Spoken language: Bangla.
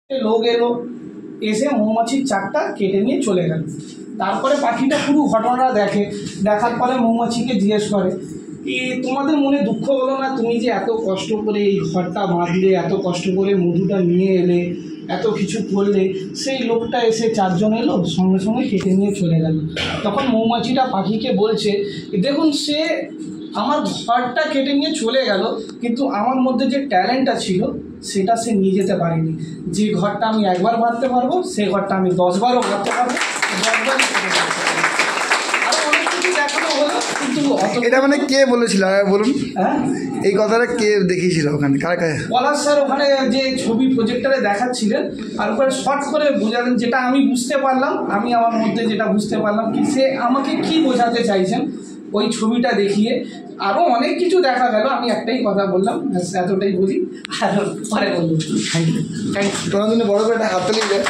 লোক এলো, এসে মৌমাছির চাকটা কেটে নিয়ে চলে গেল। তারপরে পাখিটা পুরো ঘটনাটা দেখে, দেখার পরে মৌমাছিকে জিজ্ঞেস করে কি তোমাদের মনে দুঃখ হলো না, তুমি যে এত কষ্ট করে এই ঘরটা বাঁধলে, এত কষ্ট করে মধুটা নিয়ে এলে, এত কিছু করলে, সেই লোকটা এসে চারজন এলো সঙ্গে সঙ্গে কেটে নিয়ে চলে গেল। তখন মৌমাছিটা পাখিকে বলছে দেখুন, সে আমার ঘরটা কেটে নিয়ে চলে গেল, কিন্তু আমার মধ্যে যে ট্যালেন্টটা ছিল সেটা সে নিয়ে যেতে পারেনি। যে ঘরটা আমি একবার বাঁধতে পারবো, সেই ঘরটা আমি 10বারও বাঁধতে পারবো, 10বারই কেটে যেতে পারবো। আরও অনেক কিছু দেখানো হলো, কিন্তু এটা মানে কে বলেছিল বলুন? হ্যাঁ, এই কথাটা কে দেখিয়েছিল ওখানে, কার কাছে? পলাশ স্যার ওখানে যে ছবি প্রজেক্টরে দেখাচ্ছিলেন, আর ওখানে শর্ট করে বোঝালেন, যেটা আমি বুঝতে পারলাম, আমি আমার মধ্যে যেটা বুঝতে পারলাম কি সে আমাকে কি বোঝাতে চাইছেন ওই ছবিটা দেখিয়ে। আরও অনেক কিছু দেখা গেল, আমি একটাই কথা বললাম, এতটাই বলি, আর পরে বলবো। Thank you. Thank you. তোমার জন্য বড় করে একটা হাততালি দেয়।